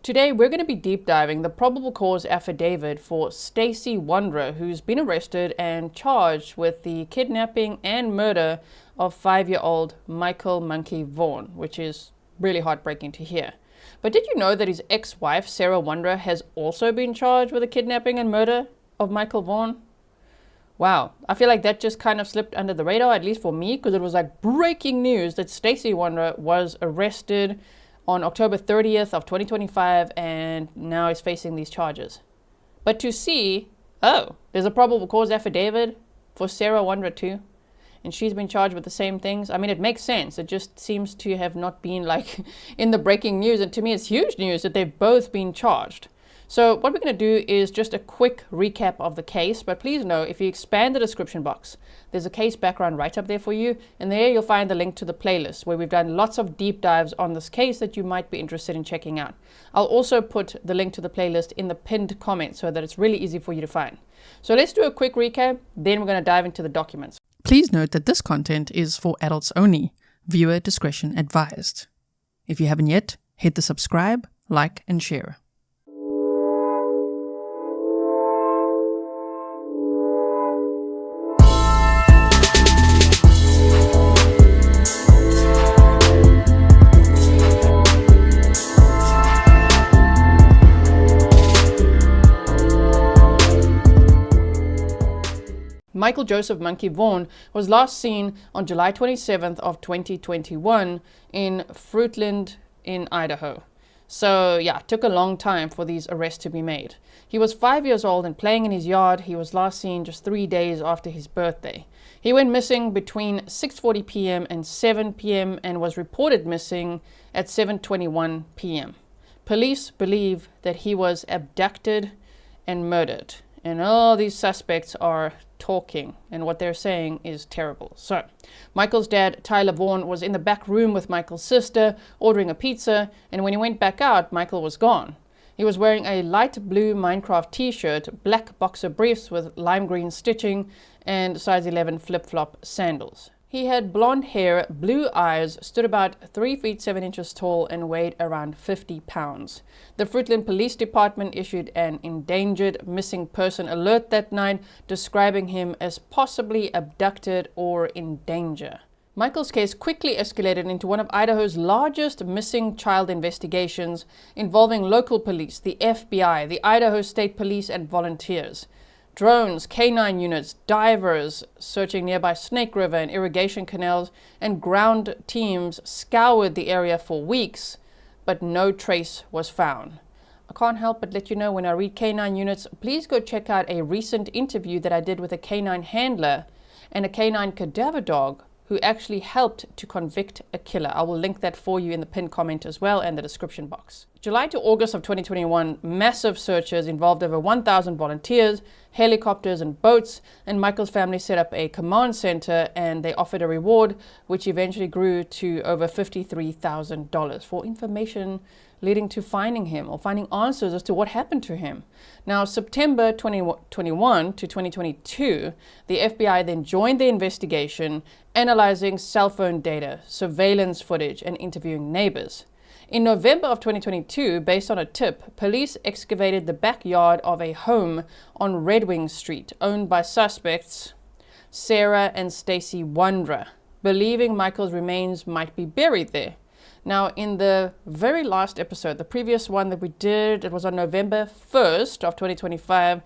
Today, we're going to be deep diving the probable cause affidavit for Stacey Wondra, who's been arrested and charged with the kidnapping and murder of 5-year-old Michael Monkey Vaughan, which is really heartbreaking to hear. But did you know that his ex-wife, Sarah Wondra, has also been charged with the kidnapping and murder of Michael Vaughan? Wow, I feel like that just kind of slipped under the radar, at least for me, because it was like breaking news that Stacey Wondra was arrested on October 30th of 2025 and now is facing these charges. But to see, there's a probable cause affidavit for Sarah Wondra too, and she's been charged with the same things. I mean, it makes sense. It just seems to have not been like in the breaking news, and to me it's huge news that they've both been charged. So what we're going to do is just a quick recap of the case, but please know if you expand the description box, there's a case background right up there for you, and there you'll find the link to the playlist where we've done lots of deep dives on this case that you might be interested in checking out. I'll also put the link to the playlist in the pinned comment so that it's really easy for you to find. So let's do a quick recap, then we're going to dive into the documents. Please note that this content is for adults only. Viewer discretion advised. If you haven't yet, hit the subscribe, like, and share. Michael Joseph Monkey Vaughan was last seen on July 27th of 2021 in Fruitland in Idaho. So yeah, it took a long time for these arrests to be made. He was 5 years old and playing in his yard. He was last seen just 3 days after his birthday. He went missing between 6:40 p.m. and 7 p.m. and was reported missing at 7:21 p.m. Police believe that he was abducted and murdered. And all these suspects are talking, and what they're saying is terrible. So, Michael's dad, Tyler Vaughan, was in the back room with Michael's sister, ordering a pizza, and when he went back out, Michael was gone. He was wearing a light blue Minecraft t-shirt, black boxer briefs with lime green stitching, and size 11 flip-flop sandals. He had blonde hair, blue eyes, stood about 3 feet 7 inches tall, and weighed around 50 pounds. The Fruitland Police Department issued an endangered missing person alert that night, describing him as possibly abducted or in danger. Michael's case quickly escalated into one of Idaho's largest missing child investigations, involving local police, the FBI, the Idaho State Police, and volunteers. Drones, canine units, divers searching nearby Snake River and irrigation canals, and ground teams scoured the area for weeks, but no trace was found. I can't help but let you know when I read canine units, please go check out a recent interview that I did with a canine handler and a canine cadaver dog who actually helped to convict a killer. I will link that for you in the pinned comment as well and the description box. July to August of 2021, massive searches involved over 1,000 volunteers, helicopters and boats, and Michael's family set up a command center and they offered a reward which eventually grew to over $53,000 for information leading to finding him or finding answers as to what happened to him. Now, September 2021 to 2022, the FBI then joined the investigation, analyzing cell phone data, surveillance footage, and interviewing neighbors. In November of 2022, based on a tip, police excavated the backyard of a home on Red Wing Street, owned by suspects Sarah and Stacey Wondra, believing Michael's remains might be buried there. Now, in the very last episode, the previous one that we did, it was on November 1st of 2025,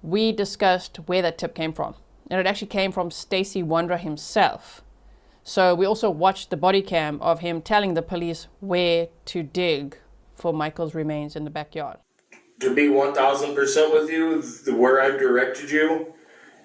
we discussed where that tip came from. And it actually came from Stacey Wondra himself. So we also watched the body cam of him telling the police where to dig for Michael's remains in the backyard. To be 1000% with you, where I've directed you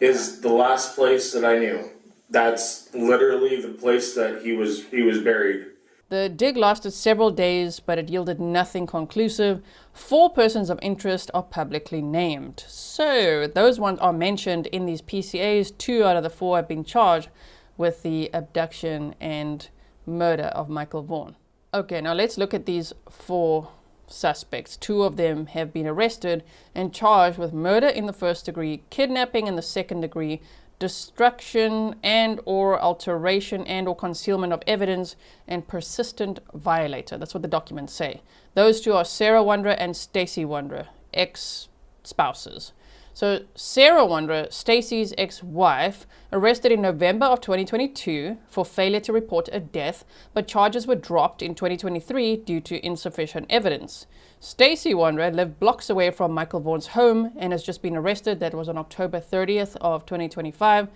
is the last place that I knew. That's literally the place that he was buried. The dig lasted several days, but it yielded nothing conclusive. 4 persons of interest are publicly named. So those ones are mentioned in these PCAs. 2 out of the 4 have been charged with the abduction and murder of Michael Vaughan. Okay, now let's look at these 4 suspects. 2 of them have been arrested and charged with murder in the 1st degree, kidnapping in the 2nd degree, destruction and or alteration and or concealment of evidence, and persistent violator. That's what the documents say. Those two are Sarah Wondra and Stacey Wondra, ex-spouses. So Sarah Wondra, Stacey's ex-wife, arrested in November of 2022 for failure to report a death, but charges were dropped in 2023 due to insufficient evidence. Stacey Wondra lived blocks away from Michael Vaughan's home and has just been arrested. That was on October 30th of 2025.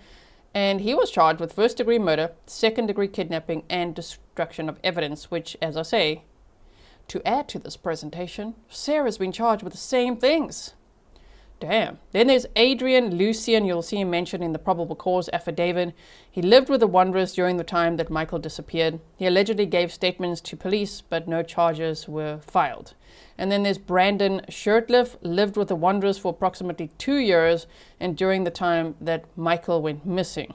And he was charged with first-degree murder, second-degree kidnapping, and destruction of evidence, which, as I say, to add to this presentation, Sarah's been charged with the same things. Damn. Then there's Adrian Lucian. You'll see him mentioned in the probable cause affidavit. He lived with the Wondras during the time that Michael disappeared. He allegedly gave statements to police, but no charges were filed. And then there's Brandon Shirtliff, lived with the Wondras for approximately 2 years and during the time that Michael went missing.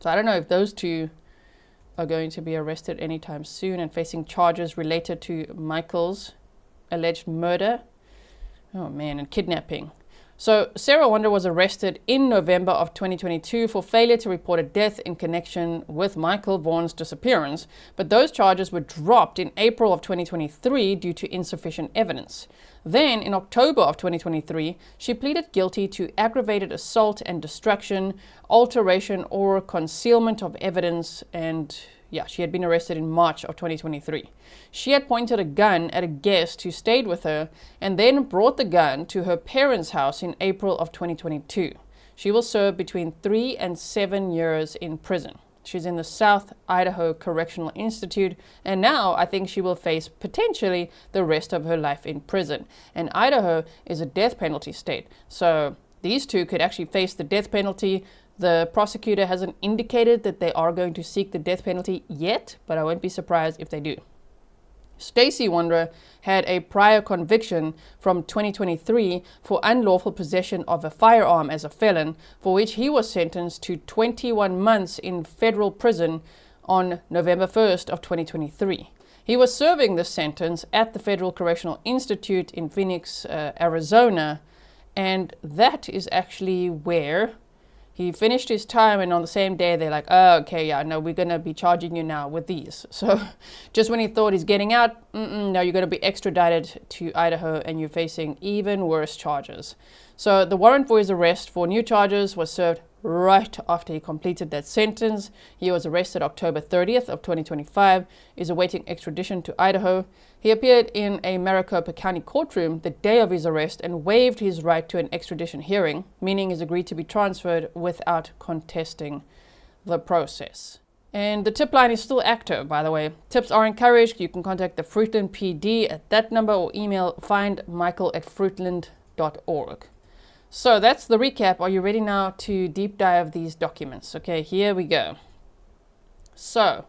So I don't know if those two are going to be arrested anytime soon and facing charges related to Michael's alleged murder. Oh man, and kidnapping. So Sarah Wondra was arrested in November of 2022 for failure to report a death in connection with Michael Vaughan's disappearance, but those charges were dropped in April of 2023 due to insufficient evidence. Then, in October of 2023, she pleaded guilty to aggravated assault and destruction, alteration or concealment of evidence, and she had been arrested in March of 2023. She had pointed a gun at a guest who stayed with her and then brought the gun to her parents' house in April of 2022. She will serve between 3 and 7 years in prison. She's in the South Idaho Correctional Institute, and now I think she will face potentially the rest of her life in prison. And Idaho is a death penalty state, so these two could actually face the death penalty. The prosecutor hasn't indicated that they are going to seek the death penalty yet, but I won't be surprised if they do. Stacey Wondra had a prior conviction from 2023 for unlawful possession of a firearm as a felon, for which he was sentenced to 21 months in federal prison on November 1st of 2023. He was serving this sentence at the Federal Correctional Institute in Phoenix, Arizona, and that is actually where he finished his time, and on the same day, they're like, oh, okay, we're going to be charging you now with these. So just when he thought he's getting out, no, you're going to be extradited to Idaho, and you're facing even worse charges. So the warrant for his arrest for new charges was served right after he completed that sentence. He was arrested October 30th of 2025, is awaiting extradition to Idaho. He appeared in a Maricopa County courtroom the day of his arrest and waived his right to an extradition hearing, meaning he's agreed to be transferred without contesting the process. And the tip line is still active, by the way. Tips are encouraged. You can contact the Fruitland PD at that number or email findmichael@fruitland.org. So that's the recap. Are you ready now to deep dive these documents? Okay, here we go. So,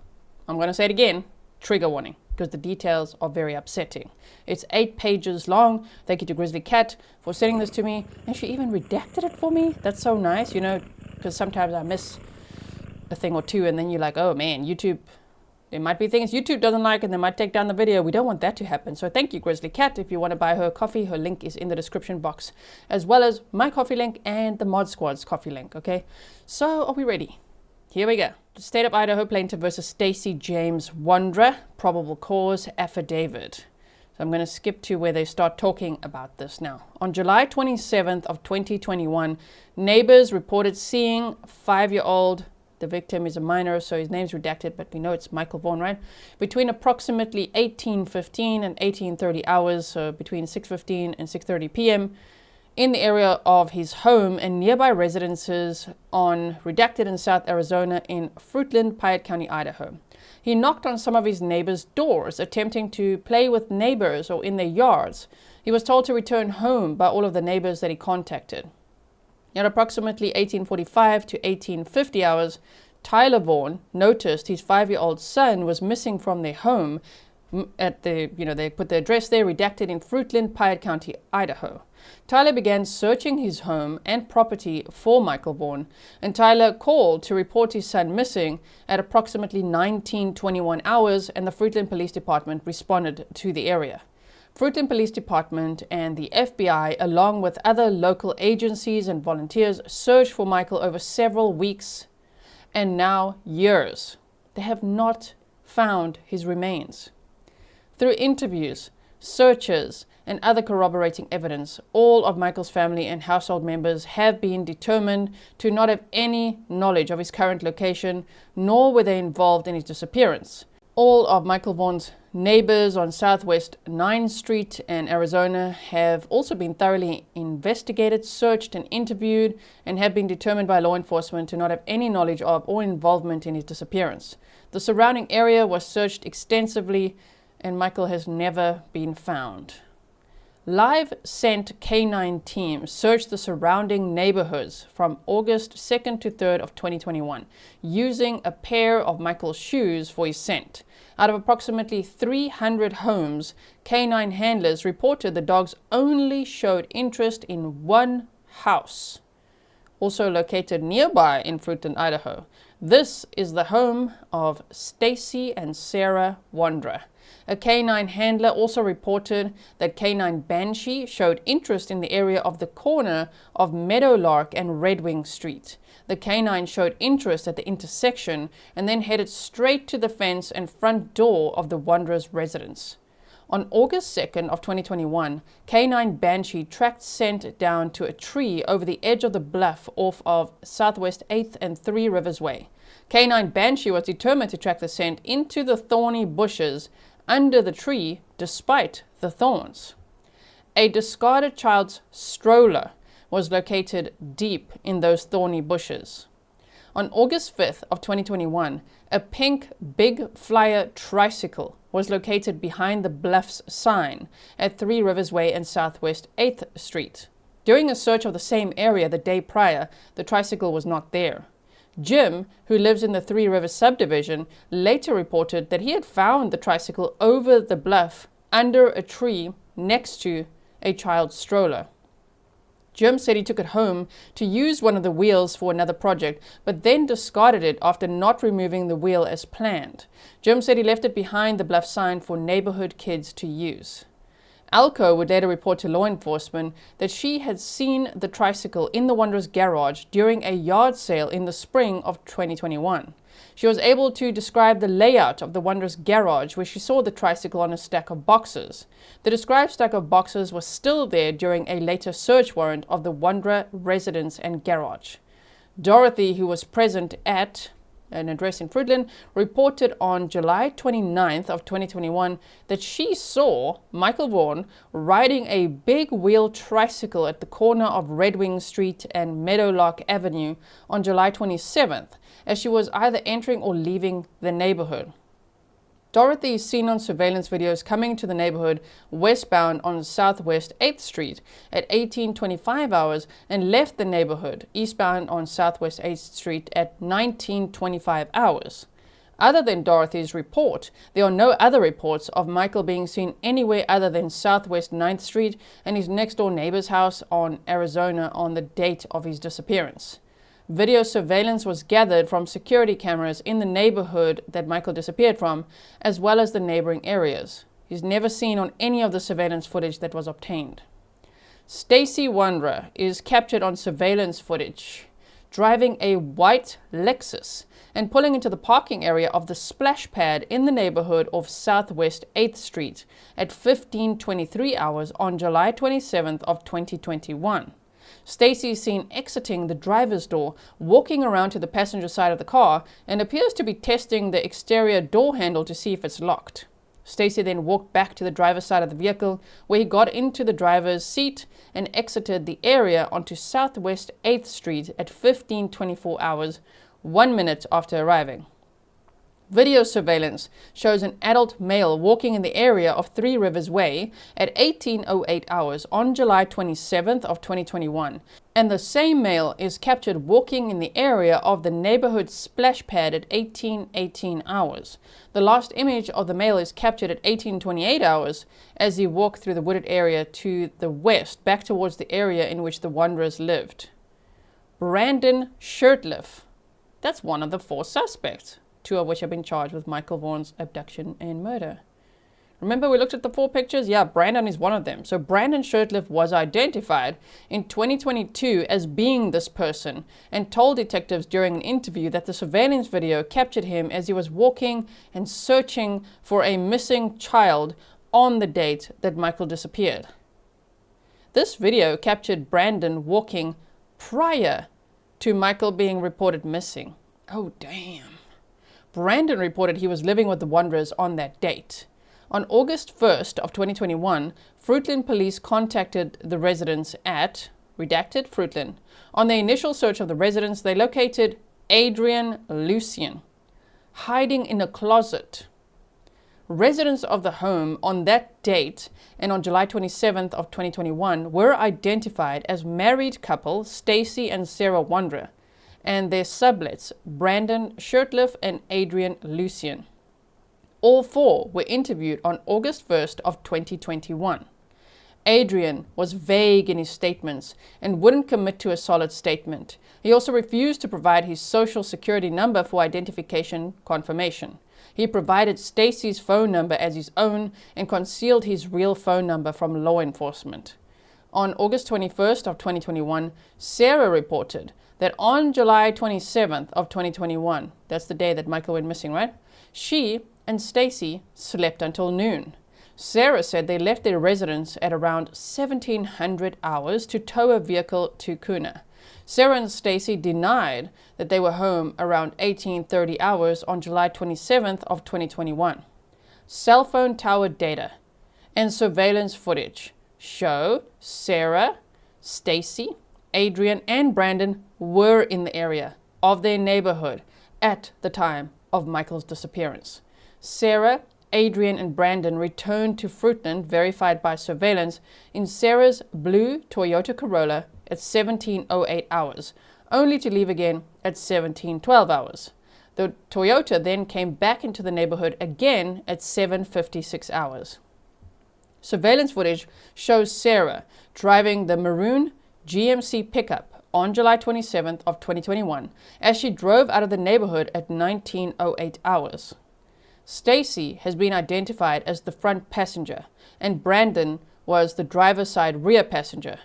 I'm going to say it again, trigger warning, because the details are very upsetting. It's 8 pages long. Thank you to Grizzly Cat for sending this to me. And she even redacted it for me. That's so nice, because sometimes I miss a thing or two and then you're like, oh man, YouTube, there might be things YouTube doesn't like and they might take down the video. We don't want that to happen. So thank you, Grizzly Cat. If you want to buy her coffee, her link is in the description box, as well as my coffee link and the Mod Squad's coffee link, okay? So are we ready? Here we go. The State of Idaho plaintiff versus Stacey James Wondra, probable cause affidavit. So I'm going to skip to where they start talking about this now. On July 27th of 2021, neighbors reported seeing 5-year-old, the victim is a minor, so his name's redacted, but we know it's Michael Vaughan, right? Between approximately 18:15 and 18:30 hours, so between 6:15 and 6:30 p.m., in the area of his home and nearby residences on redacted in South Arizona in Fruitland, Piatt County, Idaho. He knocked on some of his neighbors' doors, attempting to play with neighbors or in their yards. He was told to return home by all of the neighbors that he contacted. At approximately 18:45 to 18:50 hours, Tyler Vaughan noticed his 5-year-old son was missing from their home at they put the address there, redacted in Fruitland, Piatt County, Idaho. Tyler began searching his home and property for Michael Vaughan, and Tyler called to report his son missing at approximately 19:21 hours, and the Fruitland Police Department responded to the area. Fruitland Police Department and the FBI, along with other local agencies and volunteers, searched for Michael over several weeks and now years. They have not found his remains. Through interviews, searches, and other corroborating evidence, all of Michael's family and household members have been determined to not have any knowledge of his current location, nor were they involved in his disappearance. All of Michael Vaughan's neighbors on Southwest 9th Street and Arizona have also been thoroughly investigated, searched, and interviewed, and have been determined by law enforcement to not have any knowledge of or involvement in his disappearance. The surrounding area was searched extensively, and Michael has never been found. Live Scent K9 teams searched the surrounding neighborhoods from August 2nd to 3rd of 2021, using a pair of Michael's shoes for his scent. Out of approximately 300 homes, K9 handlers reported the dogs only showed interest in one house, also located nearby in Fruitland, Idaho. This is the home of Stacey and Sarah Wondra. A K9 handler also reported that K9 Banshee showed interest in the area of the corner of Meadowlark and Redwing Street. The K9 showed interest at the intersection and then headed straight to the fence and front door of the Wondra's residence. On August 2nd of 2021, K9 Banshee tracked scent down to a tree over the edge of the bluff off of Southwest 8th and Three Rivers Way. K9 Banshee was determined to track the scent into the thorny bushes under the tree despite the thorns. A discarded child's stroller was located deep in those thorny bushes. On August 5th of 2021, a pink Big Flyer tricycle was located behind the Bluffs sign at Three Rivers Way and Southwest 8th Street. During a search of the same area the day prior, the tricycle was not there. Jim, who lives in the Three Rivers subdivision, later reported that he had found the tricycle over the bluff under a tree next to a child's stroller. Jim said he took it home to use one of the wheels for another project, but then discarded it after not removing the wheel as planned. Jim said he left it behind the bluff sign for neighborhood kids to use. Alco would later report to law enforcement that she had seen the tricycle in the Wondra's garage during a yard sale in the spring of 2021. She was able to describe the layout of the Wondra's garage, where she saw the tricycle on a stack of boxes. The described stack of boxes was still there during a later search warrant of the Wondra residence and garage. Dorothy, who was present at an address in Fruitland, reported on July 29th of 2021 that she saw Michael Vaughan riding a big wheel tricycle at the corner of Redwing Street and Meadowlark Avenue on July 27th, as she was either entering or leaving the neighborhood. Dorothy is seen on surveillance videos coming to the neighborhood westbound on Southwest 8th Street at 18:25 hours and left the neighborhood eastbound on Southwest 8th Street at 19:25 hours. Other than Dorothy's report, there are no other reports of Michael being seen anywhere other than Southwest 9th Street and his next-door neighbor's house on Arizona on the date of his disappearance. Video surveillance was gathered from security cameras in the neighborhood that Michael disappeared from, as well as the neighboring areas. He's never seen on any of the surveillance footage that was obtained. Stacey Wondra is captured on surveillance footage driving a white Lexus and pulling into the parking area of the splash pad in the neighborhood of Southwest 8th Street at 15:23 hours on July 27th of 2021. Stacey is seen exiting the driver's door, walking around to the passenger side of the car, and appears to be testing the exterior door handle to see if it's locked. Stacey then walked back to the driver's side of the vehicle, where he got into the driver's seat and exited the area onto Southwest 8th Street at 15:24 hours, 1 minute after arriving. Video surveillance shows an adult male walking in the area of Three Rivers Way at 18:08 hours on July 27th of 2021, and the same male is captured walking in the area of the neighborhood splash pad at 18:18 hours. The last image of the male is captured at 18:28 hours as he walked through the wooded area to the west, back towards the area in which the Wanderers lived. Brandon Shirtliff, that's one of the 4 suspects, 2 of which have been charged with Michael Vaughan's abduction and murder. Remember we looked at the 4 pictures? Yeah, Brandon is one of them. So Brandon Shurtleff was identified in 2022 as being this person and told detectives during an interview that the surveillance video captured him as he was walking and searching for a missing child on the date that Michael disappeared. This video captured Brandon walking prior to Michael being reported missing. Oh, damn. Brandon reported he was living with the Wondras on that date. On August 1st of 2021, Fruitland police contacted the residents at redacted Fruitland. On the initial search of the residence, they located Adrian Lucian hiding in a closet. Residents of the home on that date and on July 27th of 2021 were identified as married couple Stacey and Sarah Wondra and their sublets Brandon Shurtleff and Adrian Lucian. All 4 were interviewed on August 1st of 2021. Adrian was vague in his statements and wouldn't commit to a solid statement. He also refused to provide his social security number for identification confirmation. He provided Stacey's phone number as his own and concealed his real phone number from law enforcement. On August 21st of 2021, Sarah reported that on July 27th of 2021, that's the day that Michael went missing, right? She and Stacey slept until noon. Sarah said they left their residence at around 1700 hours to tow a vehicle to Kuna. Sarah and Stacey denied that they were home around 1830 hours on July 27th of 2021. Cell phone tower data and surveillance footage show Sarah, Stacey, Adrian, and Brandon were in the area of their neighborhood at the time of Michael's disappearance. Sarah, Adrian, and Brandon returned to Fruitland, verified by surveillance, in Sarah's blue Toyota Corolla at 17:08 hours, only to leave again at 17:12 hours. The Toyota then came back into the neighborhood again at 7:56 hours. Surveillance footage shows Sarah driving the maroon GMC pickup on July 27th of 2021 as she drove out of the neighborhood at 19:08 hours. Stacey has been identified as the front passenger and Brandon was the driver's side rear passenger.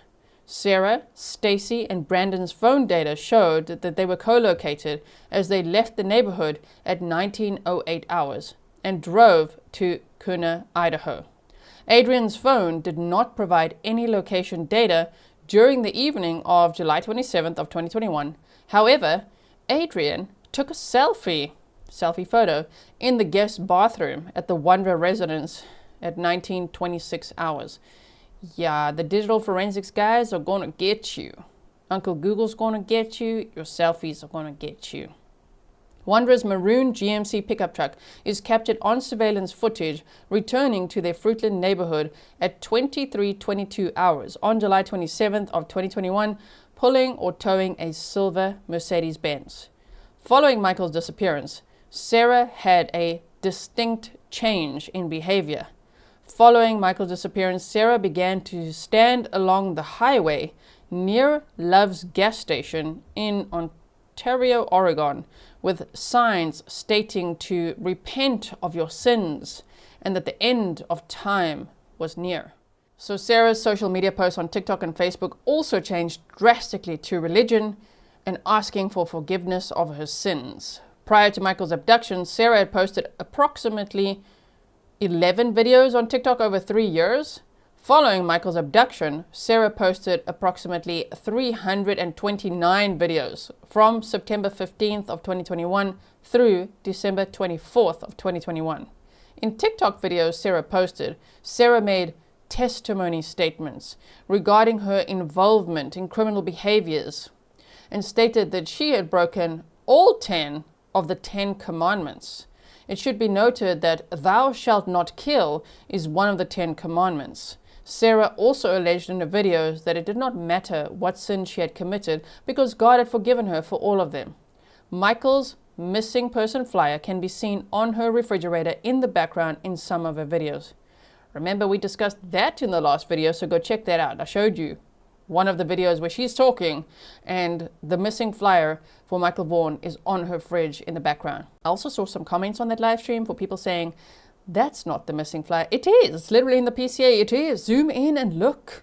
Sarah, Stacey, and Brandon's phone data showed that they were co-located as they left the neighborhood at 19:08 hours and drove to Kuna, Idaho. Adrian's phone did not provide any location data during the evening of July 27th of 2021. However, Adrian took a selfie photo in the guest bathroom at the Wondra residence at 19:26 hours. Yeah, the digital forensics guys are gonna get you. Uncle Google's gonna get you. Your selfies are gonna get you. Wondra's maroon GMC pickup truck is captured on surveillance footage returning to their Fruitland neighborhood at 23:22 hours on July 27th of 2021, pulling or towing a silver Mercedes-Benz. Following Michael's disappearance, Sarah had a distinct change in behavior. Following Michael's disappearance, Sarah began to stand along the highway near Love's gas station in Ontario, Oregon, with signs stating to repent of your sins and that the end of time was near. So Sarah's social media posts on TikTok and Facebook also changed drastically to religion and asking for forgiveness of her sins. Prior to Michael's abduction, Sarah had posted approximately 11 videos on TikTok over 3 years. Following Michael's abduction, Sarah posted approximately 329 videos from September 15th of 2021 through December 24th of 2021. In TikTok videos Sarah posted, Sarah made testimony statements regarding her involvement in criminal behaviors and stated that she had broken all 10 of the 10 commandments. It should be noted that "thou shalt not kill" is one of the 10 commandments. Sarah also alleged in her videos that it did not matter what sin she had committed because God had forgiven her for all of them. Michael's missing person flyer can be seen on her refrigerator in the background in some of her videos. Remember, we discussed that in the last video, so go check that out. I showed you one of the videos where she's talking and the missing flyer for Michael Vaughan is on her fridge in the background. I also saw some comments on that live stream for people saying That's not the missing flag. It is. It's literally in the PCA. It is. Zoom in and look.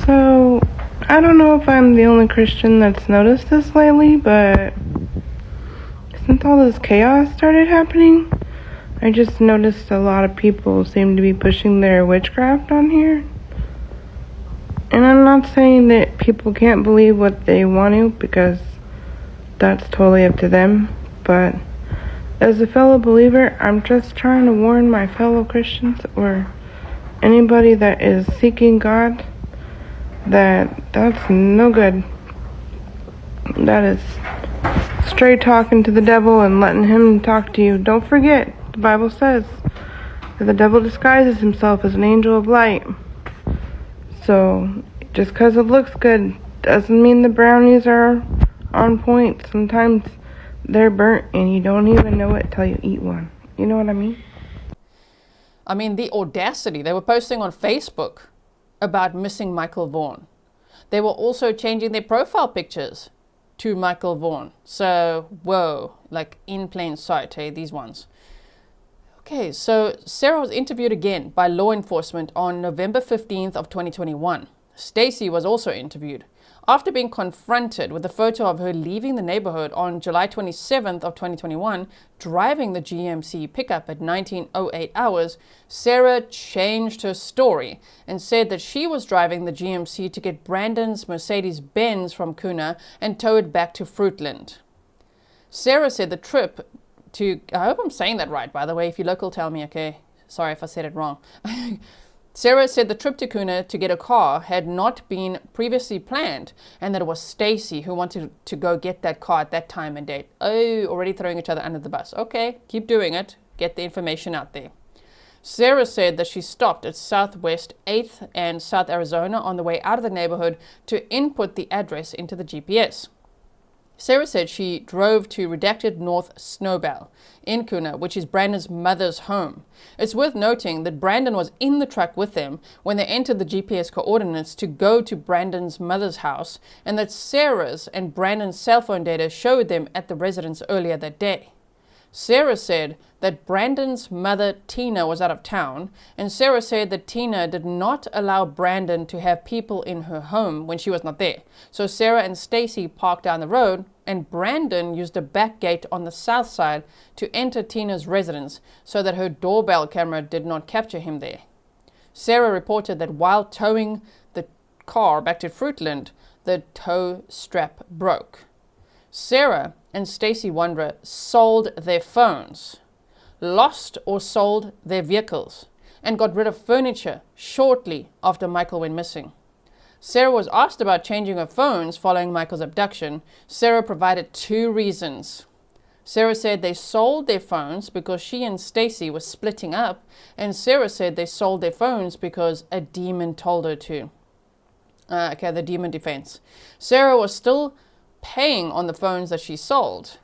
So, I don't know if I'm the only Christian that's noticed this lately, but since all this chaos started happening, I just noticed a lot of people seem to be pushing their witchcraft on here. And I'm not saying that people can't believe what they want to, because that's totally up to them, but as a fellow believer, I'm just trying to warn my fellow Christians or anybody that is seeking God that that's no good. That is straight talking to the devil and letting him talk to you. Don't forget, the Bible says that the devil disguises himself as an angel of light. So, just because it looks good doesn't mean the brownies are on point. Sometimes they're burnt and you don't even know it till you eat one. You know what I mean? I mean, the audacity. They were posting on Facebook about missing Michael Vaughan. They were also changing their profile pictures to Michael Vaughan. So, whoa, like in plain sight, hey, these ones. Okay, so Sarah was interviewed again by law enforcement on November 15th of 2021. Stacey was also interviewed. After being confronted with a photo of her leaving the neighborhood on July 27th of 2021, driving the GMC pickup at 19:08 hours, Sarah changed her story and said that she was driving the GMC to get Brandon's Mercedes-Benz from Kuna and tow it back to Fruitland. Sarah said the trip to, I hope I'm saying that right, by the way. If you're local, tell me, okay? Sorry if I said it wrong. Sarah said the trip to Kuna to get a car had not been previously planned and that it was Stacey who wanted to go get that car at that time and date. Oh, already throwing each other under the bus. Okay, keep doing it. Get the information out there. Sarah said that she stopped at Southwest 8th and South Arizona on the way out of the neighborhood to input the address into the GPS. Sarah said she drove to redacted North Snowbell in Kuna, which is Brandon's mother's home. It's worth noting that Brandon was in the truck with them when they entered the GPS coordinates to go to Brandon's mother's house, and that Sarah's and Brandon's cell phone data showed them at the residence earlier that day. Sarah said that Brandon's mother, Tina, was out of town, and Sarah said that Tina did not allow Brandon to have people in her home when she was not there. So Sarah and Stacey parked down the road, and Brandon used a back gate on the south side to enter Tina's residence so that her doorbell camera did not capture him there. Sarah reported that while towing the car back to Fruitland, the tow strap broke. Sarah and Stacey Wondra sold their phones, lost or sold their vehicles, and got rid of furniture shortly after Michael went missing. Sarah was asked about changing her phones following Michael's abduction. Sarah provided 2 reasons. Sarah said they sold their phones because she and Stacey were splitting up, and Sarah said they sold their phones because a demon told her to. The demon defense. Sarah was still paying on the phones that she sold.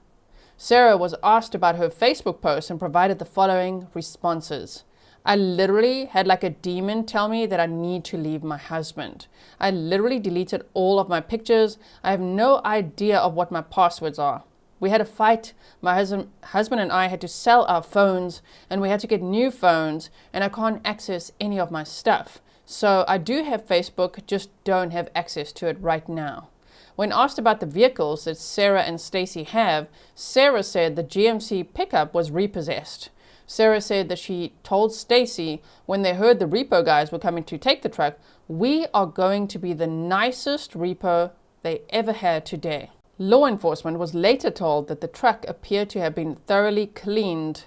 Sarah was asked about her Facebook post and provided the following responses. I literally had like a demon tell me that I need to leave my husband. I literally deleted all of my pictures. I have no idea of what my passwords are. We had a fight. My husband and I had to sell our phones, and we had to get new phones, and I can't access any of my stuff. So I do have Facebook, just don't have access to it right now. When asked about the vehicles that Sarah and Stacey have, Sarah said the GMC pickup was repossessed. Sarah said that she told Stacey when they heard the repo guys were coming to take the truck, we are going to be the nicest repo they ever had today. Law enforcement was later told that the truck appeared to have been thoroughly cleaned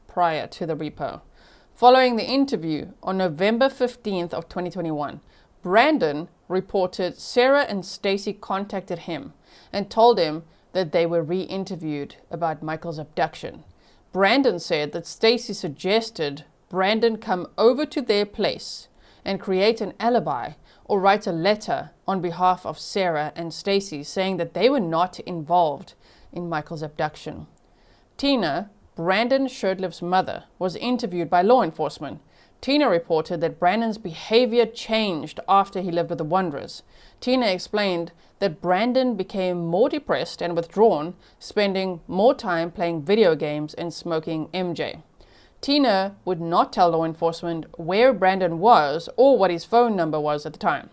prior to the repo. Following the interview on November 15th of 2021, Brandon reported Sarah and Stacey contacted him and told him that they were re-interviewed about Michael's abduction. Brandon said that Stacey suggested Brandon come over to their place and create an alibi or write a letter on behalf of Sarah and Stacey saying that they were not involved in Michael's abduction. Tina, Brandon Shurtlif's mother, was interviewed by law enforcement. Tina reported that Brandon's behavior changed after he lived with the Wondras. Tina explained that Brandon became more depressed and withdrawn, spending more time playing video games and smoking MJ. Tina would not tell law enforcement where Brandon was or what his phone number was at the time.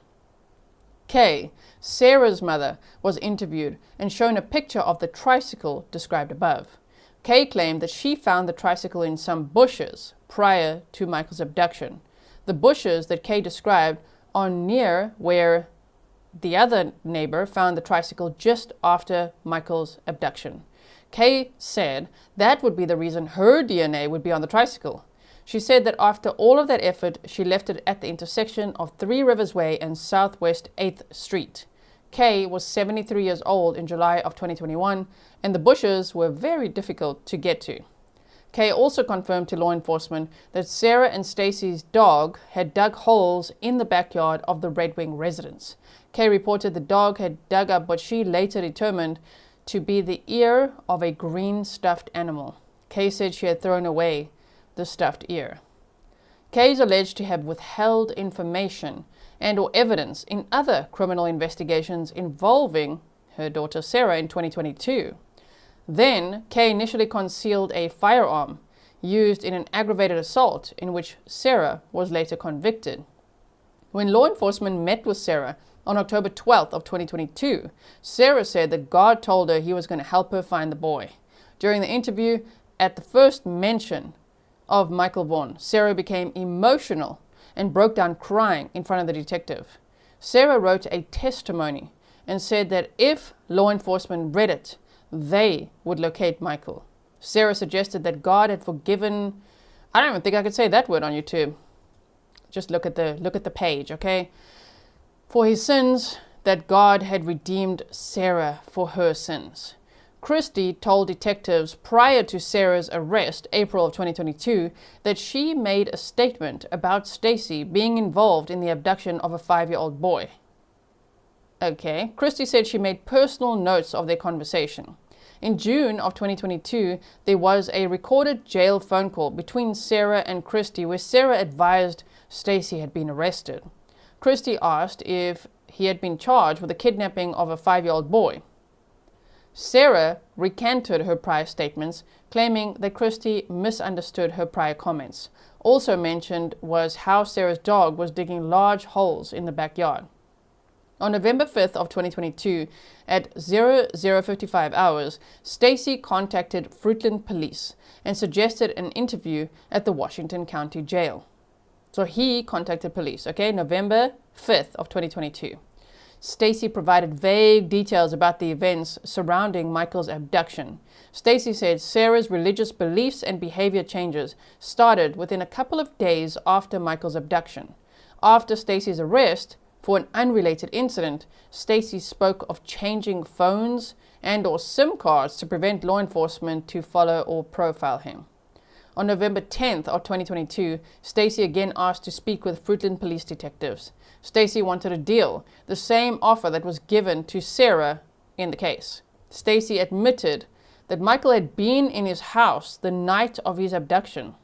Kay, Sarah's mother, was interviewed and shown a picture of the tricycle described above. Kay claimed that she found the tricycle in some bushes prior to Michael's abduction. The bushes that Kay described are near where the other neighbor found the tricycle just after Michael's abduction. Kay said that would be the reason her DNA would be on the tricycle. She said that after all of that effort, she left it at the intersection of Three Rivers Way and Southwest 8th Street. Kay was 73 years old in July of 2021, and the bushes were very difficult to get to. Kay also confirmed to law enforcement that Sarah and Stacey's dog had dug holes in the backyard of the Red Wing residence. Kay reported the dog had dug up what she later determined to be the ear of a green stuffed animal. Kay said she had thrown away the stuffed ear. Kay is alleged to have withheld information and or evidence in other criminal investigations involving her daughter Sarah in 2022. Then, Kay initially concealed a firearm used in an aggravated assault in which Sarah was later convicted. When law enforcement met with Sarah on October 12th of 2022, Sarah said that God told her he was going to help her find the boy. During the interview, at the first mention of Michael Vaughan, Sarah became emotional and broke down crying in front of the detective. Sarah wrote a testimony and said that if law enforcement read it, they would locate Michael. Sarah suggested that God had forgiven, I don't even think I could say that word on YouTube. Just look at the page, okay? For his sins, that God had redeemed Sarah for her sins. Christy told detectives prior to Sarah's arrest, April of 2022, that she made a statement about Stacey being involved in the abduction of a 5-year-old boy. Okay, Christy said she made personal notes of their conversation. In June of 2022, there was a recorded jail phone call between Sarah and Christy where Sarah advised Stacey had been arrested. Christy asked if he had been charged with the kidnapping of a 5-year-old boy. Sarah recanted her prior statements, claiming that Christy misunderstood her prior comments. Also mentioned was how Sarah's dog was digging large holes in the backyard. On November 5th of 2022, at 00:55 hours, Stacey contacted Fruitland Police and suggested an interview at the Washington County Jail. So he contacted police, okay, November 5th of 2022. Stacey provided vague details about the events surrounding Michael's abduction. Stacey said Sarah's religious beliefs and behavior changes started within a couple of days after Michael's abduction. After Stacey's arrest for an unrelated incident, Stacey spoke of changing phones and or SIM cards to prevent law enforcement to follow or profile him. On November 10th of 2022, Stacey again asked to speak with Fruitland police detectives. Stacey wanted a deal, the same offer that was given to Sarah in the case. Stacey admitted that Michael had been in his house the night of his abduction.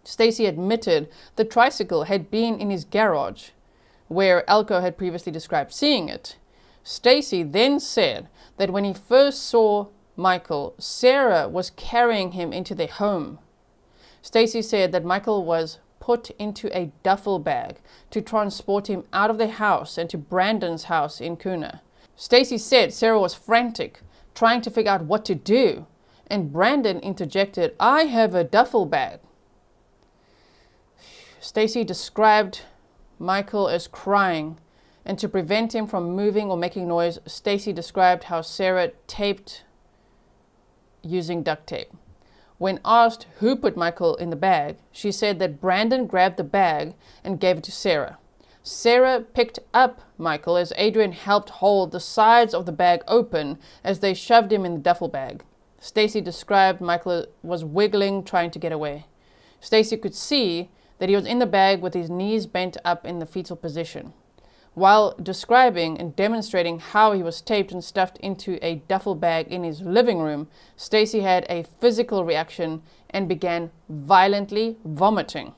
Stacey admitted the tricycle had been in his garage, where Elko had previously described seeing it. Stacey then said that when he first saw Michael, Sarah was carrying him into their home. Stacey said that Michael was put into a duffel bag to transport him out of the house and to Brandon's house in Kuna. Stacey said Sarah was frantic, trying to figure out what to do, and Brandon interjected, "I have a duffel bag." Stacey described Michael as crying, and to prevent him from moving or making noise, Stacey described how Sarah taped using duct tape. When asked who put Michael in the bag, she said that Brandon grabbed the bag and gave it to Sarah. Sarah picked up Michael as Adrian helped hold the sides of the bag open as they shoved him in the duffel bag. Stacey described Michael was wiggling, trying to get away. Stacey could see that he was in the bag with his knees bent up in the fetal position. While describing and demonstrating how he was taped and stuffed into a duffel bag in his living room, Stacey had a physical reaction and began violently vomiting.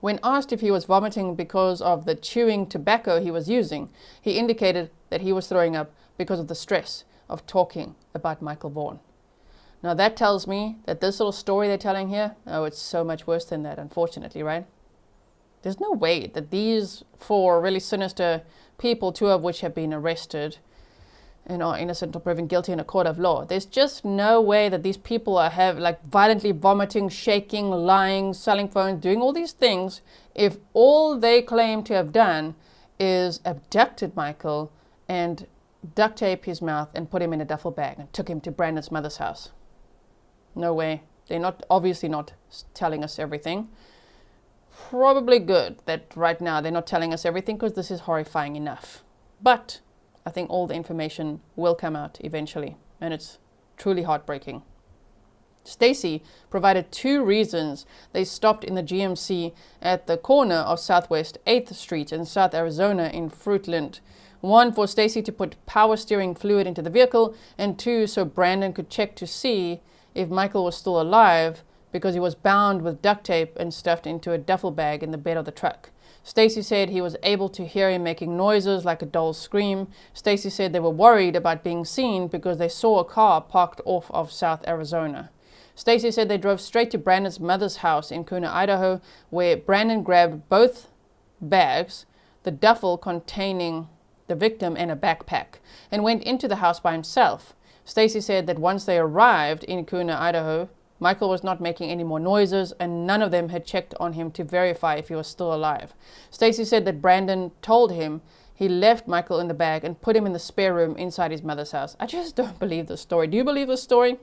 When asked if he was vomiting because of the chewing tobacco he was using, he indicated that he was throwing up because of the stress of talking about Michael Vaughan. Now that tells me that this little story they're telling here, oh, it's so much worse than that, unfortunately, right? There's no way that these 4 really sinister people, 2 of which have been arrested and are innocent or proven guilty in a court of law. There's just no way that these people have violently vomiting, shaking, lying, selling phones, doing all these things if all they claim to have done is abducted Michael and duct tape his mouth and put him in a duffel bag and took him to Brandon's mother's house. No way. They're obviously not telling us everything. Probably good that right now they're not telling us everything, because this is horrifying enough. But I think all the information will come out eventually, and it's truly heartbreaking. Stacey provided 2 reasons they stopped in the GMC at the corner of Southwest 8th Street in South Arizona in Fruitland. 1, for Stacey to put power steering fluid into the vehicle, and 2, so Brandon could check to see if Michael was still alive, because he was bound with duct tape and stuffed into a duffel bag in the bed of the truck. Stacey said he was able to hear him making noises like a doll's scream. Stacey said they were worried about being seen because they saw a car parked off of South Arizona. Stacey said they drove straight to Brandon's mother's house in Kuna, Idaho, where Brandon grabbed both bags, the duffel containing the victim and a backpack, and went into the house by himself. Stacey said that once they arrived in Kuna, Idaho, Michael was not making any more noises, and none of them had checked on him to verify if he was still alive. Stacey said that Brandon told him he left Michael in the bag and put him in the spare room inside his mother's house. I just don't believe this story. Do you believe this story?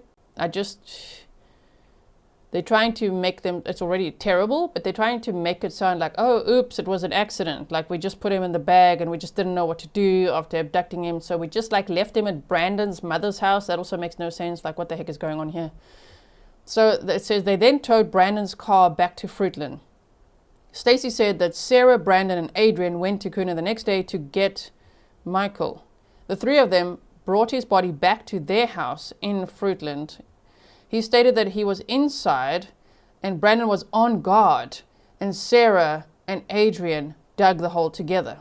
They're trying to make them, it's already terrible, but they're trying to make it sound like, oh, oops, it was an accident. Like, we just put him in the bag and we just didn't know what to do after abducting him. So we just left him at Brandon's mother's house. That also makes no sense. Like, what the heck is going on here? So it says they then towed Brandon's car back to Fruitland. Stacey said that Sarah, Brandon, and Adrian went to Kuna the next day to get Michael. The 3 of them brought his body back to their house in Fruitland. He stated that he was inside and Brandon was on guard, and Sarah and Adrian dug the hole together.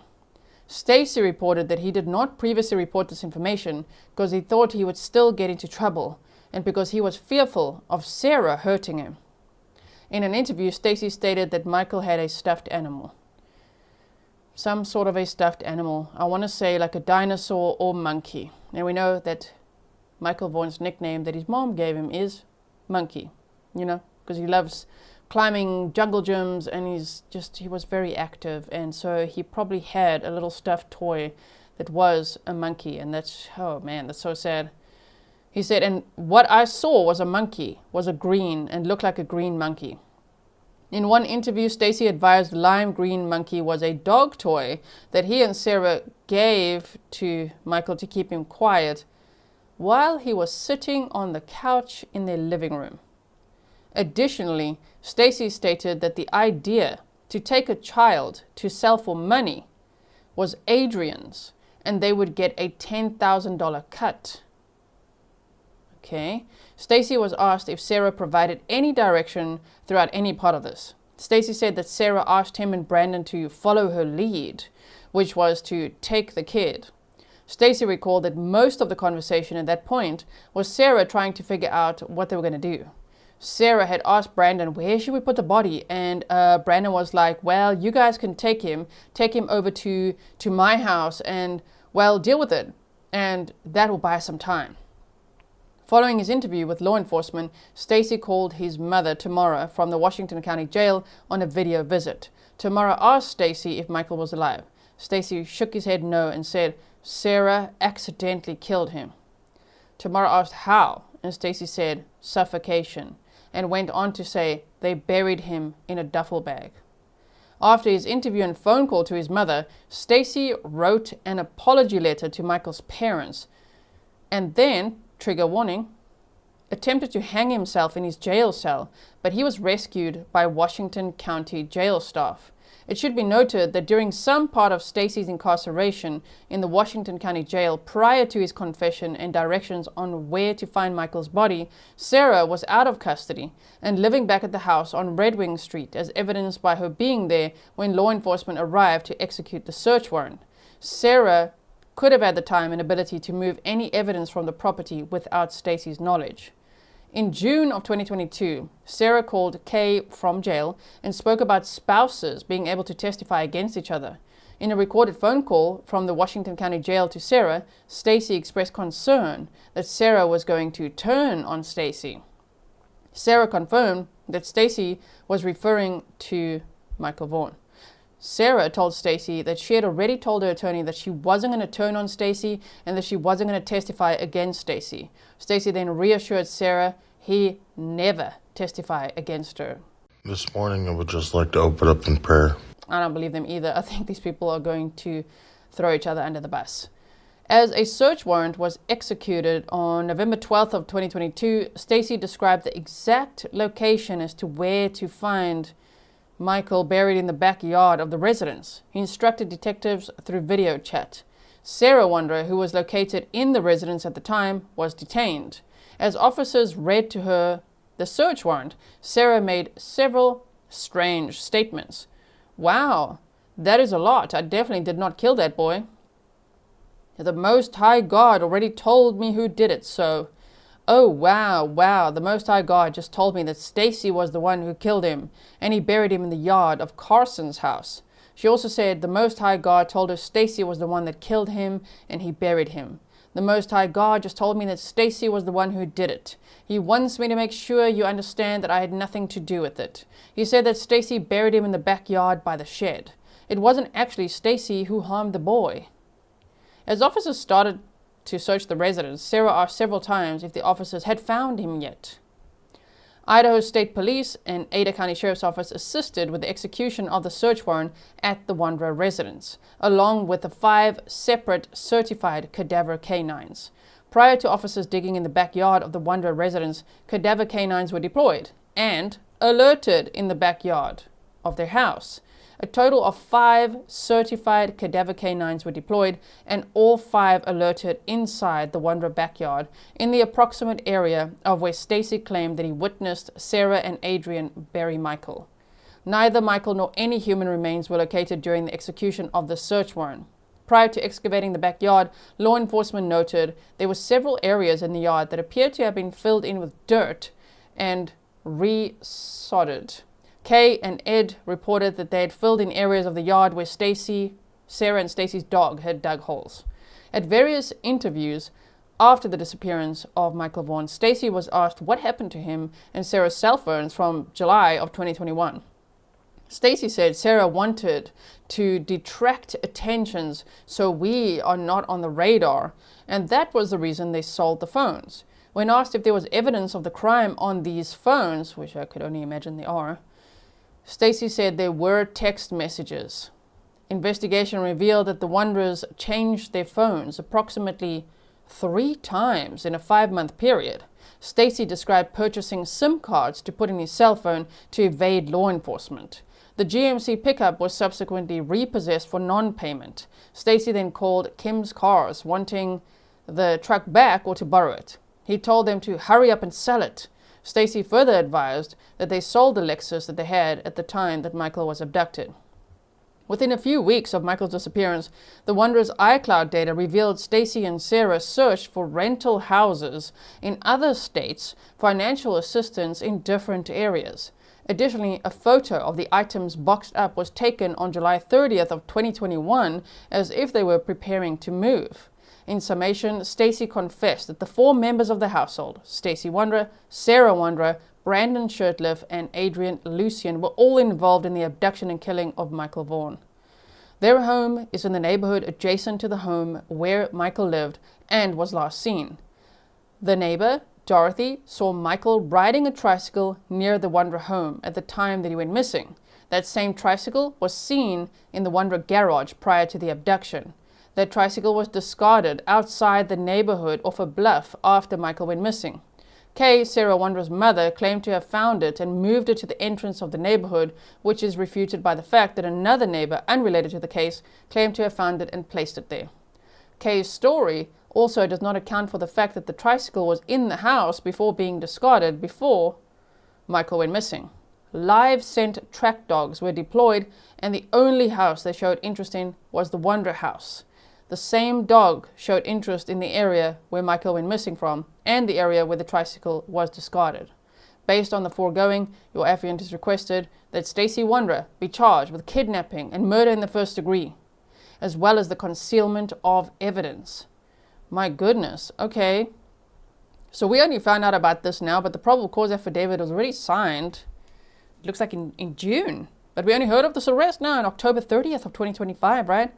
Stacey reported that he did not previously report this information because he thought he would still get into trouble, and because he was fearful of Sarah hurting him. In an interview, Stacey stated that Michael had a stuffed animal. Some sort of a stuffed animal. I want to say like a dinosaur or monkey. And we know that Michael Vaughan's nickname that his mom gave him is Monkey, because he loves climbing jungle gyms, and he was very active, and so he probably had a little stuffed toy that was a monkey, and that's, oh man, that's so sad. He said, and what I saw was a monkey, was a green, and looked like a green monkey. In one interview, Stacey advised the lime green monkey was a dog toy that he and Sarah gave to Michael to keep him quiet while he was sitting on the couch in their living room. Additionally, Stacey stated that the idea to take a child to sell for money was Adrian's, and they would get a $10,000 cut. Okay. Stacey was asked if Sarah provided any direction throughout any part of this. Stacey said that Sarah asked him and Brandon to follow her lead, which was to take the kid. Stacey recalled that most of the conversation at that point was Sarah trying to figure out what they were going to do. Sarah had asked Brandon, where should we put the body? And Brandon was like, well, you guys can take him over to my house and, well, deal with it. And that will buy us some time. Following his interview with law enforcement, Stacey called his mother, Tamara, from the Washington County Jail on a video visit. Tamara asked Stacey if Michael was alive. Stacey shook his head no and said, Sarah accidentally killed him. Tamara asked how, and Stacey said, suffocation, and went on to say they buried him in a duffel bag. After his interview and phone call to his mother, Stacey wrote an apology letter to Michael's parents, and then, trigger warning, attempted to hang himself in his jail cell, but he was rescued by Washington County Jail staff. It should be noted that during some part of Stacey's incarceration in the Washington County Jail prior to his confession and directions on where to find Michael's body, Sarah was out of custody and living back at the house on Red Wing Street, as evidenced by her being there when law enforcement arrived to execute the search warrant. Sarah could have had the time and ability to move any evidence from the property without Stacey's knowledge. In June of 2022, Sarah called Kay from jail and spoke about spouses being able to testify against each other. In a recorded phone call from the Washington County Jail to Sarah, Stacey expressed concern that Sarah was going to turn on Stacey. Sarah confirmed that Stacey was referring to Michael Vaughan. Sarah told Stacey that she had already told her attorney that she wasn't going to turn on Stacey and that she wasn't going to testify against Stacey. Stacey then reassured Sarah he never testify against her. This morning I would just like to open up in prayer. I don't believe them either. I think these people are going to throw each other under the bus. As a search warrant was executed on November 12th of 2022, Stacey described the exact location as to where to find Michael buried in the backyard of the residence. He instructed detectives through video chat. Stacey Wondra, who was located in the residence at the time, was detained. As officers read to her the search warrant, Sarah made several strange statements. Wow, that is a lot. I definitely did not kill that boy. The Most High God already told me who did it, so... Oh, wow, the Most High God just told me that Stacey was the one who killed him, and he buried him in the yard of Carson's house. She also said the Most High God told her Stacey was the one that killed him, and he buried him. The Most High God just told me that Stacey was the one who did it. He wants me to make sure you understand that I had nothing to do with it. He said that Stacey buried him in the backyard by the shed. It wasn't actually Stacey who harmed the boy. As officers started to search the residence, Sarah asked several times if the officers had found him yet. Idaho State Police and Ada County Sheriff's Office assisted with the execution of the search warrant at the Wondra residence, along with the 5 separate certified cadaver canines. Prior to officers digging in the backyard of the Wondra residence, cadaver canines were deployed and alerted in the backyard of their house. A total of 5 certified cadaver canines were deployed, and all 5 alerted inside the Wondra backyard in the approximate area of where Stacey claimed that he witnessed Sarah and Adrian bury Michael. Neither Michael nor any human remains were located during the execution of the search warrant. Prior to excavating the backyard, law enforcement noted there were several areas in the yard that appeared to have been filled in with dirt and re-sodded. Kay and Ed reported that they had filled in areas of the yard where Sarah and Stacey's dog had dug holes. At various interviews after the disappearance of Michael Vaughan, Stacey was asked what happened to him and Sarah's cell phones from July of 2021. Stacey said Sarah wanted to detract attentions so we are not on the radar, and that was the reason they sold the phones. When asked if there was evidence of the crime on these phones, which I could only imagine they are, Stacey said there were text messages. Investigation revealed that the Wondras changed their phones approximately 3 times in a 5-month period. Stacey described purchasing SIM cards to put in his cell phone to evade law enforcement. The GMC pickup was subsequently repossessed for non-payment. Stacey then called Kim's Cars, wanting the truck back or to borrow it. He told them to hurry up and sell it. Stacey further advised that they sold the Lexus that they had at the time that Michael was abducted. Within a few weeks of Michael's disappearance, the Wondra's iCloud data revealed Stacey and Sarah searched for rental houses in other states, financial assistance in different areas. Additionally, a photo of the items boxed up was taken on July 30th of 2021 as if they were preparing to move. In summation, Stacey confessed that the 4 members of the household, Stacey Wondra, Sarah Wondra, Brandon Shirtliff, and Adrian Lucian, were all involved in the abduction and killing of Michael Vaughan. Their home is in the neighborhood adjacent to the home where Michael lived and was last seen. The neighbor, Dorothy, saw Michael riding a tricycle near the Wondra home at the time that he went missing. That same tricycle was seen in the Wondra garage prior to the abduction. That tricycle was discarded outside the neighborhood off a bluff after Michael went missing. Kay, Sarah Wondra's mother, claimed to have found it and moved it to the entrance of the neighborhood, which is refuted by the fact that another neighbor, unrelated to the case, claimed to have found it and placed it there. Kay's story also does not account for the fact that the tricycle was in the house before being discarded before Michael went missing. Live scent track dogs were deployed, and the only house they showed interest in was the Wondra house. the same dog showed interest in the area where Michael went missing from and the area where the tricycle was discarded. Based on the foregoing, your affiant has requested that Stacey Wondra be charged with kidnapping and murder in the first degree, as well as the concealment of evidence. My goodness, okay. So we only found out about this now, but the probable cause affidavit was already signed, it looks like in June. But we only heard of this arrest now on October 30th of 2025, right?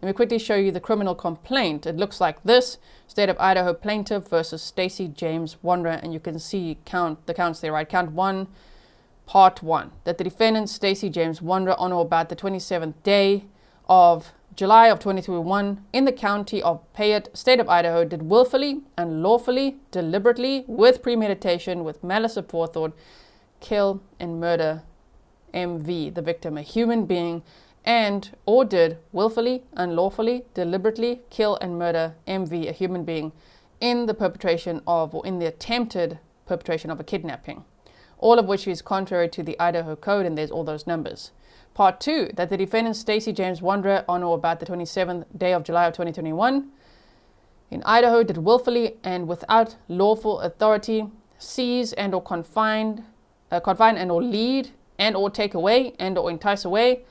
Let me quickly show you the criminal complaint. It looks like this. State of Idaho plaintiff versus Stacey James Wondra. And you can see the counts there, right? Count 1, part 1. That the defendant, Stacey James Wondra, on or about the 27th day of July of 2021 in the county of Payette, state of Idaho, did willfully, unlawfully, deliberately, with premeditation, with malice aforethought, kill and murder MV, the victim, a human being, and or did willfully, unlawfully, deliberately kill and murder MV, a human being, in the perpetration of or in the attempted perpetration of a kidnapping, all of which is contrary to the Idaho Code, and there's all those numbers. Part 2, that the defendant Stacey James Wondra, on or about the 27th day of July of 2021 in Idaho, did willfully and without lawful authority seize and or confine and or lead and or take away and or entice away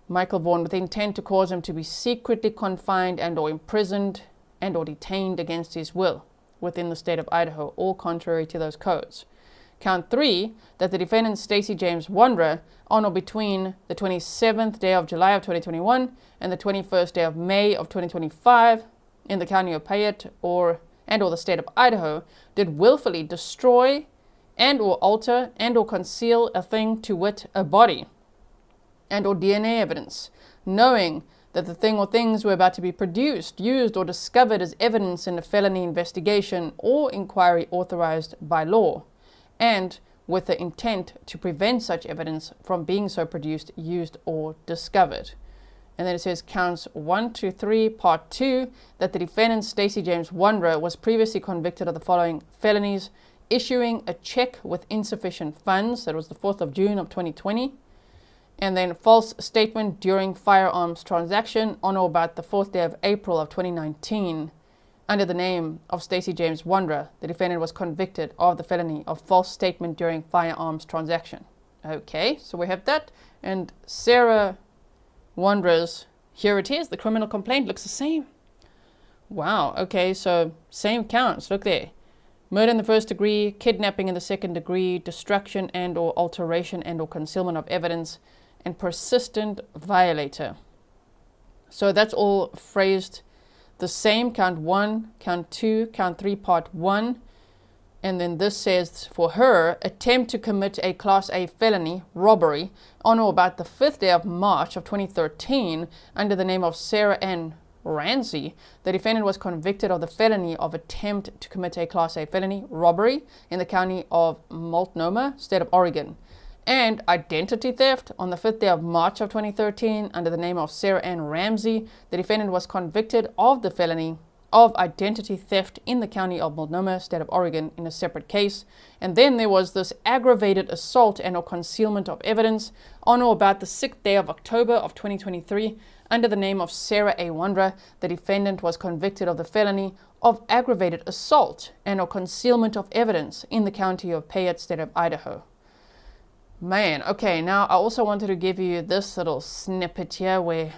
Michael Vaughan with the intent to cause him to be secretly confined and or imprisoned and or detained against his will within the state of Idaho, all contrary to those codes. Count 3, that the defendant Stacey James Wondra, on or between the 27th day of July of 2021 and the 21st day of May of 2025 in the county of Payette and or the state of Idaho, did willfully destroy and or alter and or conceal a thing, to wit, a body, and or DNA evidence, knowing that the thing or things were about to be produced, used, or discovered as evidence in a felony investigation or inquiry authorized by law, and with the intent to prevent such evidence from being so produced, used, or discovered. And then it says counts 1 to 3, part 2, that the defendant Stacey James Wondra was previously convicted of the following felonies: issuing a check with insufficient funds, that was the 4th of June of 2020, and then false statement during firearms transaction on or about the 4th day of April of 2019. Under the name of Stacey James Wondra, the defendant was convicted of the felony of false statement during firearms transaction. Okay, so we have that. And Sarah Wondra's, here it is, the criminal complaint looks the same. Wow, okay, so same counts, look there. Murder in the first degree, kidnapping in the second degree, destruction and or alteration and or concealment of evidence, and persistent violator. So that's all phrased the same. Count 1, count 2, count 3, part 1. And then this says for her, attempt to commit a Class A felony, robbery, on or about the 5th day of March of 2013 under the name of Sarah Ann Ramsey. The defendant was convicted of the felony of attempt to commit a Class A felony, robbery, in the county of Multnomah, state of Oregon, and identity theft on the 5th day of March of 2013 under the name of Sarah Ann Ramsey. The defendant was convicted of the felony of identity theft in the county of Multnomah, state of Oregon, in a separate case. And then there was this aggravated assault and or concealment of evidence on or about the 6th day of October of 2023 under the name of Sarah A. Wondra. The defendant was convicted of the felony of aggravated assault and or concealment of evidence in the county of Payette, state of Idaho. Man, okay, now I also wanted to give you this little snippet here where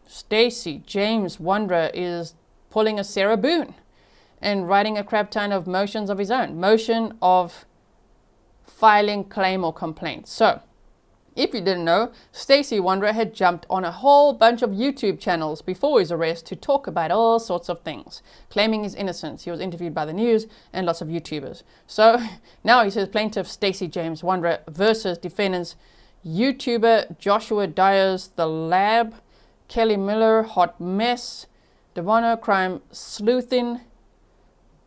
Stacey James Wondra is pulling a Sarah Boone and writing a crap ton of motions of his own. Motion of filing claim or complaint. So, if you didn't know, Stacey Wondra had jumped on a whole bunch of YouTube channels before his arrest to talk about all sorts of things, claiming his innocence. He was interviewed by the news and lots of YouTubers. So now he says plaintiff Stacey James Wondra versus defendants YouTuber Joshua Dyers, The Lab, Kelly Miller, Hot Mess, Devonna, Crime Sleuthin,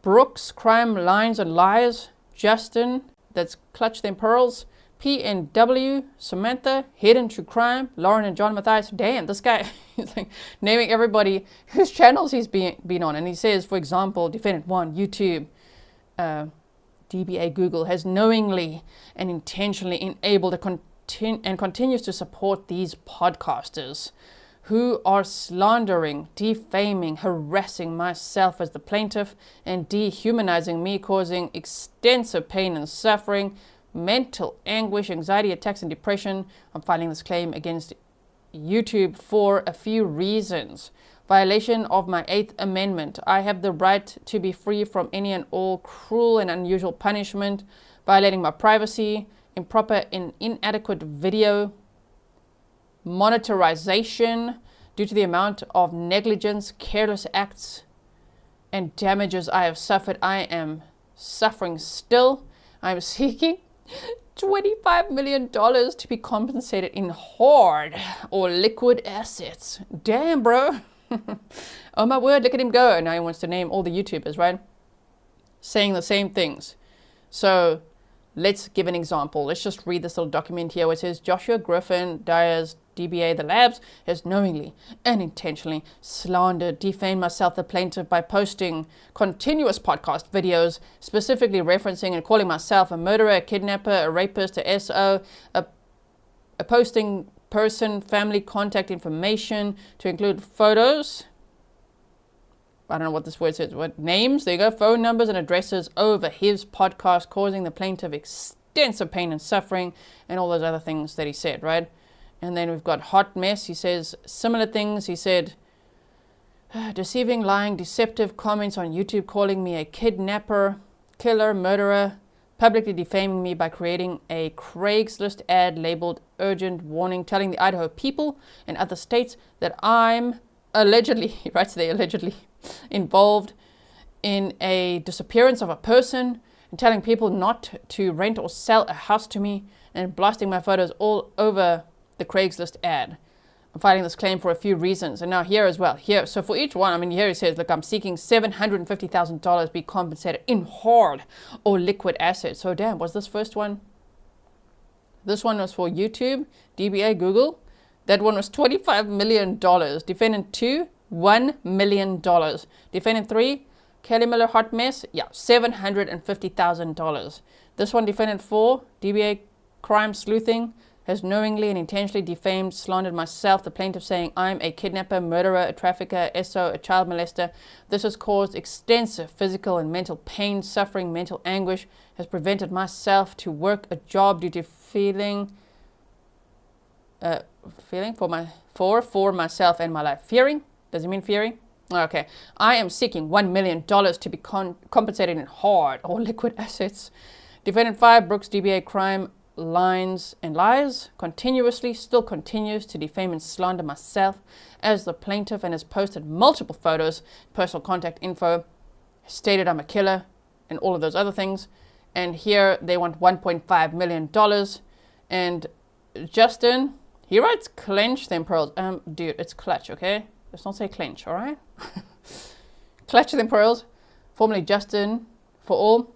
Brooks, Crime Lines and Lies, Justin, that's Clutch Them Pearls, PNW, Samantha, Hidden True Crime, Lauren and John Matthias. Damn, this guy is like naming everybody whose channels he's been on. And he says, for example, Defendant 1, YouTube, DBA Google, has knowingly and intentionally enabled and continues to support these podcasters who are slandering, defaming, harassing myself as the plaintiff, and dehumanizing me, causing extensive pain and suffering, mental anguish, anxiety attacks, and depression. I'm filing this claim against YouTube for a few reasons. Violation of my 8th Amendment. I have the right to be free from any and all cruel and unusual punishment. Violating my privacy. Improper and inadequate video monitorization due to the amount of negligence, careless acts, and damages I have suffered. I am suffering still. I am seeking $25 million to be compensated in hard or liquid assets. Damn, bro. Oh my word, look at him go. And now he wants to name all the YouTubers, right? Saying the same things. So let's give an example. Let's just read this little document here where it says Joshua Griffin Dyer's DBA The Labs has knowingly and intentionally slandered, defamed myself, the plaintiff, by posting continuous podcast videos, specifically referencing and calling myself a murderer, a kidnapper, a rapist, a SO, a posting person, family contact information to include photos. I don't know what this word says. What names? There you go. Phone numbers and addresses over his podcast, causing the plaintiff extensive pain and suffering, and all those other things that he said, right? And then we've got Hot Mess. He says similar things. He said, deceiving, lying, deceptive comments on YouTube, calling me a kidnapper, killer, murderer, publicly defaming me by creating a Craigslist ad labeled urgent warning, telling the Idaho people and other states that I'm allegedly, he writes there, allegedly involved in a disappearance of a person, and telling people not to rent or sell a house to me, and blasting my photos all over the Craigslist ad. I'm filing this claim for a few reasons. And now here as well. Here, so for each one, I mean, here he says, look, I'm seeking $750,000 be compensated in hard or liquid assets. So damn, was this first one? This one was for YouTube, DBA, Google. That one was $25 million. Defendant 2, $1 million. Defendant 3, Kelly Miller Hot Mess, yeah, $750,000. This one, defendant 4, DBA Crime Sleuthing, has knowingly and intentionally defamed, slandered myself, the plaintiff, saying I'm a kidnapper, murderer, a trafficker, SO, a child molester. This has caused extensive physical and mental pain, suffering, mental anguish, has prevented myself to work a job due to feeling for myself and my life. Fearing? Does it mean fearing? Okay. I am seeking $1 million to be compensated in hard or liquid assets. Defendant 5, Brooks, DBA Crime Lines and Lies, still continues to defame and slander myself as the plaintiff, and has posted multiple photos, personal contact info, stated I'm a killer, and all of those other things. And here they want $1.5 million. And Justin, he writes clench them pearls. Dude, it's clutch, okay? Let's not say clench, all right? Clutch them pearls, formerly Justin for all.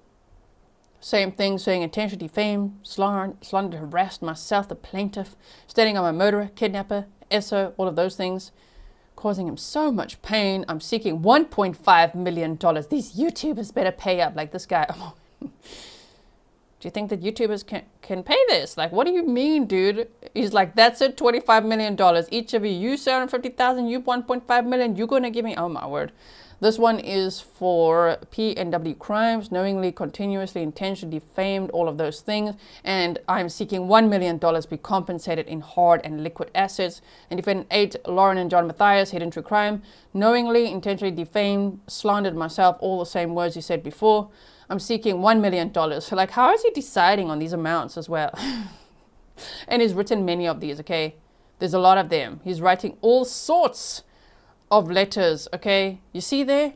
Same thing, saying intentionally defame, slandered, harassed myself, the plaintiff, stating I'm a murderer, kidnapper, SO, all of those things, causing him so much pain. I'm seeking $1.5 million. These YouTubers better pay up, like this guy. Do you think that YouTubers can pay this? Like, what do you mean, dude? He's like, that's it, $25 million. Each of you $750,000, you $1.5 million, you're going to give me, oh my word. This one is for PNW crimes, knowingly, continuously, intentionally defamed, all of those things. And I'm seeking $1 million be compensated in hard and liquid assets. And defendant 8, Lauren and John Matthias, hidden true crime, knowingly, intentionally defamed, slandered myself, all the same words you said before. I'm seeking $1 million. So like, how is he deciding on these amounts as well? And he's written many of these, okay? There's a lot of them. He's writing all sorts of letters, okay? You see there?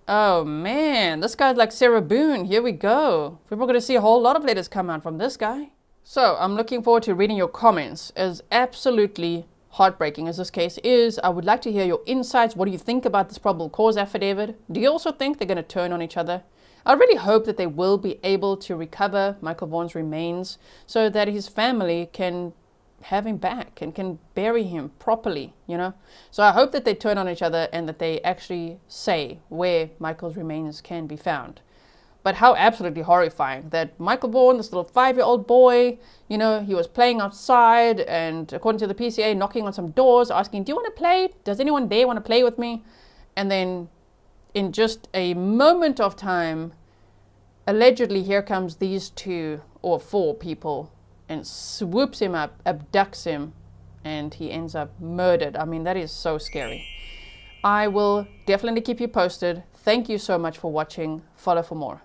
Oh man, this guy's like Sarah Boone. Here we go. We're going to see a whole lot of letters come out from this guy. So I'm looking forward to reading your comments. As absolutely heartbreaking as this case is, I would like to hear your insights. What do you think about this probable cause affidavit? Do you also think they're going to turn on each other? I really hope that they will be able to recover Michael Vaughan's remains so that his family can have him back and can bury him properly, you know. So I hope that they turn on each other and that they actually say where Michael's remains can be found. But how absolutely horrifying that Michael Vaughan, this little 5-year-old boy, you know, he was playing outside and according to the PCA, knocking on some doors, asking, do you want to play? Does anyone there want to play with me? And then in just a moment of time, allegedly here comes these 2 or 4 people and swoops him up, abducts him, and he ends up murdered. I mean, that is so scary. I will definitely keep you posted. Thank you so much for watching. Follow for more.